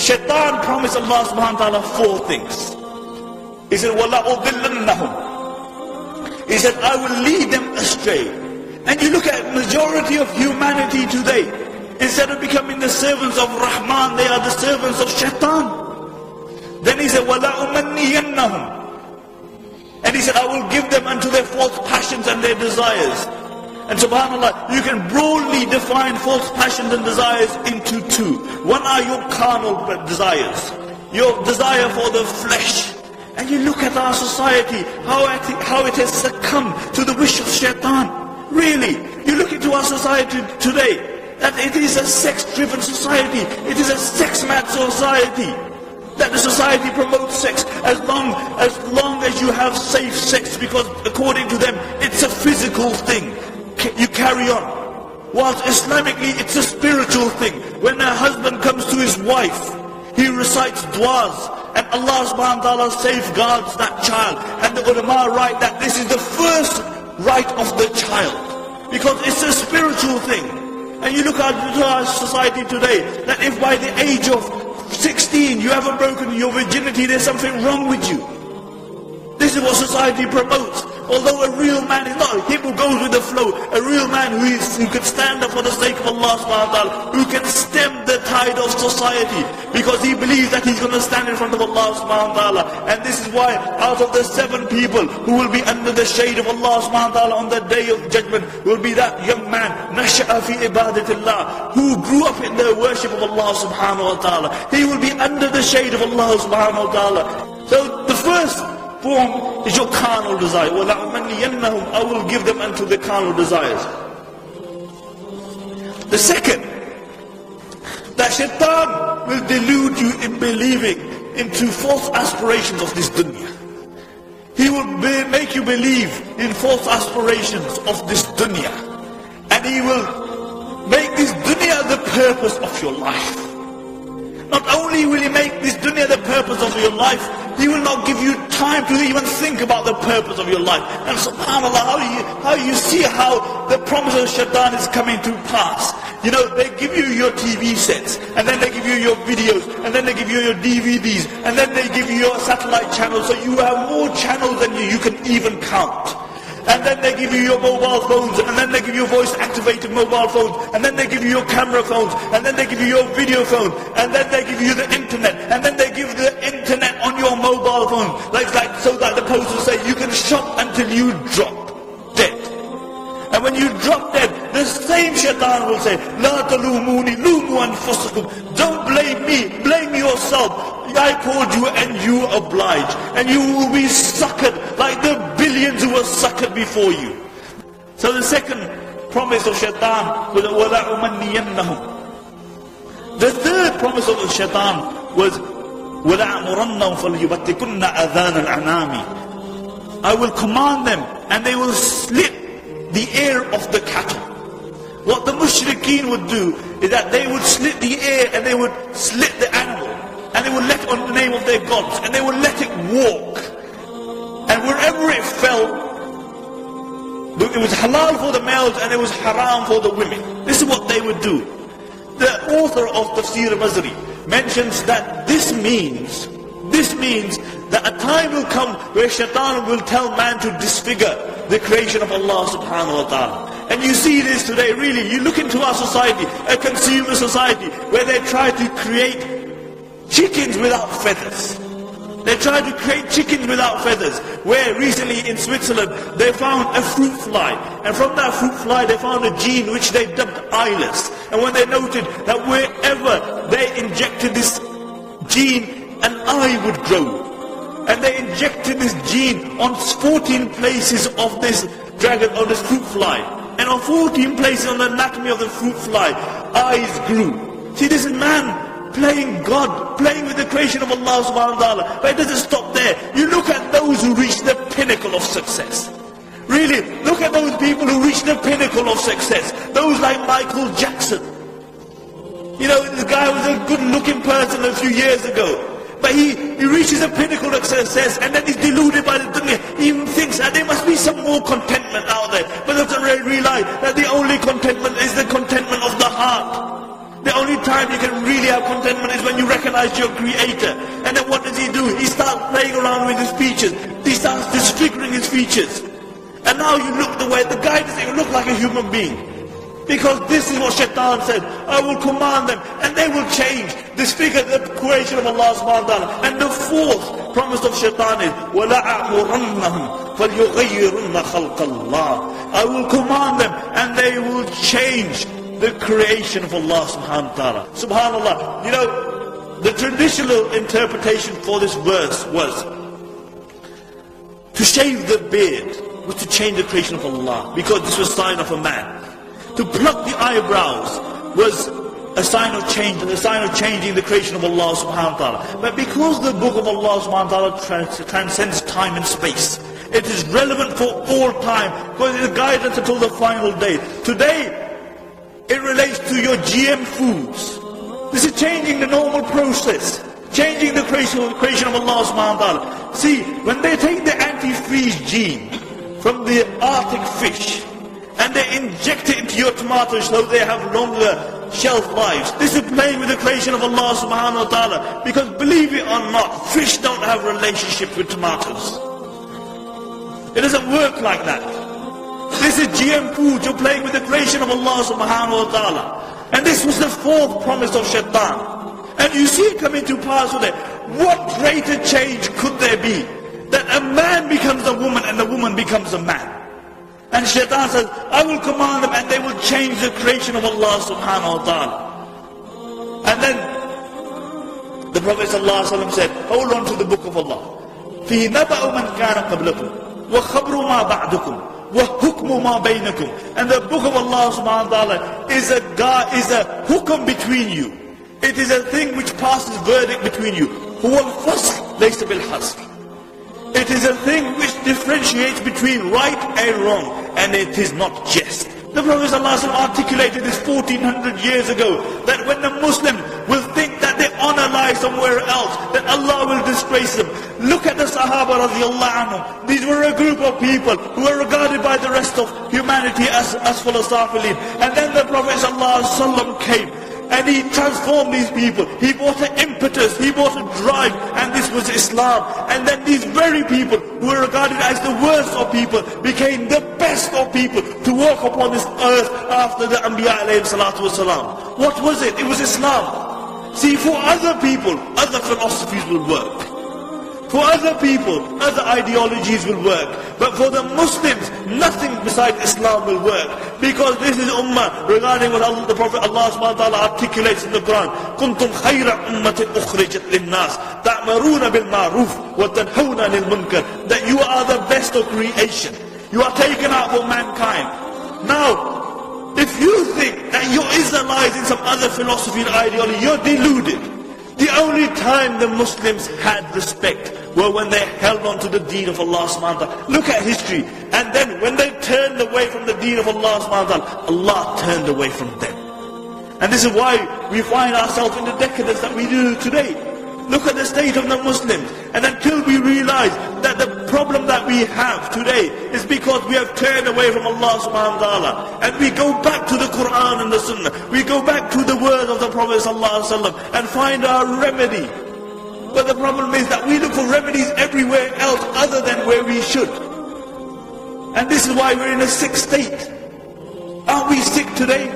Shaitan promised Allah subhanahu wa ta'ala 4 things. He said, وَلَأُضِلَّنَّهُمْ. He said, I will lead them astray. And you look at majority of humanity today, instead of becoming the servants of Rahman, they are the servants of Shaitan. Then he said, وَلَأُمَنِّيَنَّهُمْ. And he said, I will give them unto their false passions and their desires. And subhanAllah, you can broadly define false passions and desires into 2. One are your carnal desires, your desire for the flesh. And you look at our society, how it has succumbed to the wish of Shaitan. Really, you look into our society today, that it is a sex-driven society, it is a sex-mad society. That the society promotes sex as long as you have safe sex, because according to them it's a physical thing. You carry on. Whilst Islamically it's a spiritual thing. When a husband comes to his wife, he recites du'as, and Allah subhanahu wa ta'ala safeguards that child. And the ulama write that this is the first right of the child, because it's a spiritual thing. And you look at our society today, that if by the age of 16 you haven't broken your virginity, there's something wrong with you. This is what society promotes. Although a real man is not him who goes with the flow, a real man who can stand up for the sake of Allah subhanahu wa ta'ala, who can stem the tide of society, because he believes that he's going to stand in front of Allah subhanahu wa ta'ala. And this is why out of the 7 people who will be under the shade of Allah subhanahu wa ta'ala on the day of judgment, will be that young man, nasha'a fi ibadatillah, who grew up in the worship of Allah subhanahu wa ta'ala. He will be under the shade of Allah subhanahu wa ta'ala. So the first form is your carnal desire. وَلَأُمَنِّيَنَّهُمْ. I will give them unto the carnal desires. The second, that Shaitan will delude you in believing into false aspirations of this dunya. He will make you believe in false aspirations of this dunya. And he will make this dunya the purpose of your life. Not only will he make this dunya the purpose of your life, he will not give you time to even think about the purpose of your life. And subhanAllah, how you see how the promise of Shaitan is coming to pass. You know, they give you your TV sets, and then they give you your videos, and then they give you your DVDs, and then they give you your satellite channels, so you have more channels than you can even count. And then they give you your mobile phones, and then they give you voice-activated mobile phones, and then they give you your camera phones, and then they give you your video phone, and then they give you the internet, and then they give the internet on your mobile phone, so that the post will say you can shop until you drop dead. And when you drop dead, the same Shaitan will say, "La talumuni, lumu anfusakum." Don't blame me, blame yourself. I called you and you obliged, and you will be suckered like the billions who were suckered before you. So the second promise of Shaitan was وَلَأُمَنِّيَنَّهُمْ. The third promise of Shaitan was وَلَأَمُرَنَّهُمْ فَلْيُبَتِّكُنَّ أَذَانَ الْأَنَامِ. I will command them, and they will slit the ear of the cattle. What the mushrikeen would do is that they would slit the ear, and they would slit the animal, and they would let on the name of their gods, and they would let it walk. And wherever it fell, it was halal for the males and it was haram for the women. This is what they would do. The author of Tafsir Mazri mentions that this means that a time will come where Shaitan will tell man to disfigure the creation of Allah subhanahu wa ta'ala. And you see this today, really. You look into our society, a consumer society, where they try to create chickens without feathers. They tried to create chickens without feathers. Where recently in Switzerland they found a fruit fly, and from that fruit fly they found a gene which they dubbed eyeless. And when they noted that wherever they injected this gene, an eye would grow. And they injected this gene on 14 places of this dragon, or this fruit fly. And on 14 places on the anatomy of the fruit fly, eyes grew. See, this is man playing God, playing with the creation of Allah subhanahu wa ta'ala. But it doesn't stop there. You look at those who reach the pinnacle of success. Really, look at those people who reach the pinnacle of success. Those like Michael Jackson. You know, this guy was a good looking person a few years ago. But he reaches a pinnacle of success, and then he's deluded by the dunya. He even thinks that there must be some more contentment out there. But doesn't really realize that the only contentment is the contentment of the heart. The only time you can really have contentment is when you recognize your Creator. And then what does he do? He starts playing around with his features. He starts disfiguring his features. And now you look the way, the guy doesn't even look like a human being. Because this is what Shaitaan said, I will command them and they will change, disfigure the creation of Allah subhanahu wa ta'ala. And the fourth promise of Shaitaan is, وَلَأَعْمُرَنَّهُمْ فَلْيُغَيِّرُنَّ خَلْقَ اللَّهِ. I will command them and they will change the creation of Allah subhanahu wa ta'ala. Subhanallah. You know, the traditional interpretation for this verse was, to shave the beard was to change the creation of Allah, because this was a sign of a man. To pluck the eyebrows was a sign of change, and a sign of changing the creation of Allah subhanahu wa ta'ala. But because the book of Allah subhanahu wa ta'ala transcends time and space, it is relevant for all time, because it is guidance until the final day. Today, it relates to your GM foods. This is changing the normal process, changing the creation of Allah subhanahu wa ta'ala. See, when they take the antifreeze gene from the Arctic fish, and they inject it into your tomatoes so they have longer shelf lives, this is playing with the creation of Allah subhanahu wa ta'ala. Because believe it or not, fish don't have relationships with tomatoes. It doesn't work like that. This is GM food, you're playing with the creation of Allah subhanahu wa ta'ala. And this was the fourth promise of Shaitaan. And you see it coming to pass with it. What greater change could there be? That a man becomes a woman and a woman becomes a man. And Shaitan says, I will command them and they will change the creation of Allah subhanahu wa ta'ala. And then the Prophet ﷺ said, hold on to the book of Allah. فِي نَبَأُ مَنْ كَانَ قَبْلَكُمْ وَخَبْرُ مَا بَعْدُكُمْ وَحُكْمُ مَا بَيْنَكُمْ. And the book of Allah subhanahu wa ta'ala is a hukum between you. It is a thing which passes verdict between you. هُوَ الْفَصْلِ لَيْسَ بِالْحَصْرِ. It is a thing which differentiates between right and wrong, and it is not jest. The Prophet ﷺ articulated this 1400 years ago, that when the Muslim will think that their honor lies somewhere else, that Allah will disgrace them. Look at the Sahaba radiallahu anhum. These were a group of people who were regarded by the rest of humanity as philosophical. And then the Prophet ﷺ came, and he transformed these people. He brought an impetus, he brought a drive, and this was Islam. And then these very people who were regarded as the worst of people became the best of people to walk upon this earth after the Anbiya alayhi salatu wasalam. What was it? It was Islam. See, for other people, other philosophies will work. For other people, other ideologies will work. But for the Muslims, nothing besides Islam will work. Because this is ummah regarding what the Prophet Allah subhanahu wa ta'ala articulates in the Quran. كُنْتُمْ خَيْرَ أُمَّةٍ أُخْرِجَتْ لِلنَّاسِ تَأْمَرُونَ بِالْمَعْرُوفِ وَتَنْهَوْنَ لِلْمُنْكَرِ. That you are the best of creation. You are taken out for mankind. Now, if you think that you're Israelizing some other philosophy and ideology, you're deluded. The only time the Muslims had respect were when they held on to the deen of Allah subhanahu wa ta'ala. Look at history. And then when they turned away from the deen of Allah subhanahu wa ta'ala, Allah turned away from them. And this is why we find ourselves in the decadence that we do today. Look at the state of the Muslims. And until we realize that the problem that we have today is because we have turned away from Allah subhanahu wa ta'ala, and we go back to the Quran and the Sunnah, we go back to the word of the Prophet sallallahu alaihi wasallam and find our remedy. But the problem is that we look for remedies everywhere else other than where we should. And this is why we're in a sick state. Aren't we sick today?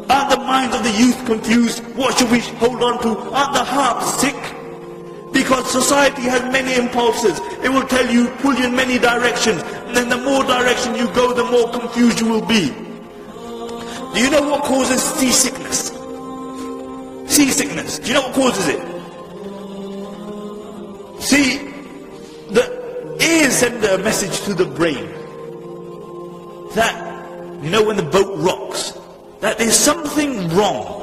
Aren't the minds of the youth confused? What should we hold on to? Aren't the hearts sick? Because society has many impulses. It will tell you, pull you in many directions. And then the more direction you go, the more confused you will be. Do you know what causes seasickness? Seasickness. Do you know what causes it? See, the ears send a message to the brain that, you know, when the boat rocks, that there's something wrong.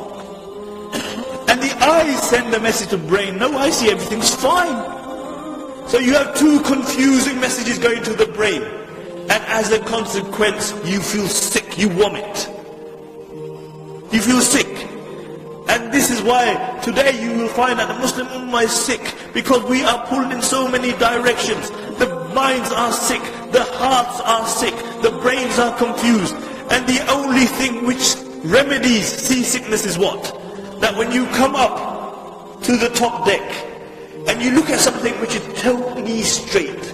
And the eyes send a message to the brain, no, I see everything's fine. So you have two confusing messages going to the brain. And as a consequence, you feel sick, you vomit. You feel sick. And this is why today you will find that the Muslim Ummah is sick, because we are pulled in so many directions. The minds are sick, the hearts are sick, the brains are confused. And the only thing which remedies seasickness is what? that when you come up to the top deck and you look at something which is totally straight,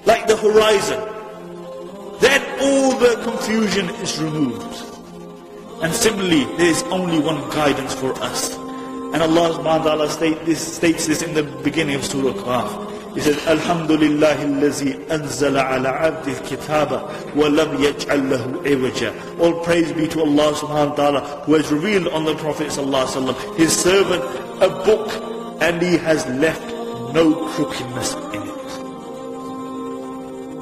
like the horizon, then all the confusion is removed. And similarly, there is only one guidance for us. And Allah subhanahu wa ta'ala states this in the beginning of Surah Qaf. He says, Alhamdulillahi allazi anzala ala abdil kitaba wa lam yaj'al lahu iwaja. All praise be to Allah subhanahu wa ta'ala who has revealed on the Prophet sallallahu alaihi wasallam, his servant, a book, and he has left no crookedness in it.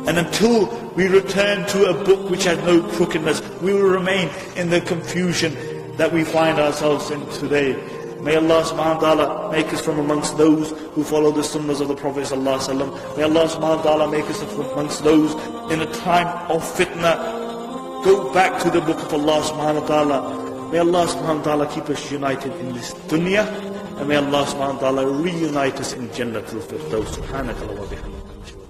And until we return to a book which has no crookedness, we will remain in the confusion that we find ourselves in today. May Allah subhanahu wa ta'ala make us from amongst those who follow the sunnahs of the Prophet sallallahu alaihi wasallam. May Allah subhanahu wa ta'ala make us from amongst those in a time of fitna. Go back to the book of Allah subhanahu wa ta'ala. May Allah subhanahu wa ta'ala keep us united in this dunya. And may Allah subhanahu wa ta'ala reunite us in Jannatul Firdaus. Subhanakallah wa bihamdika.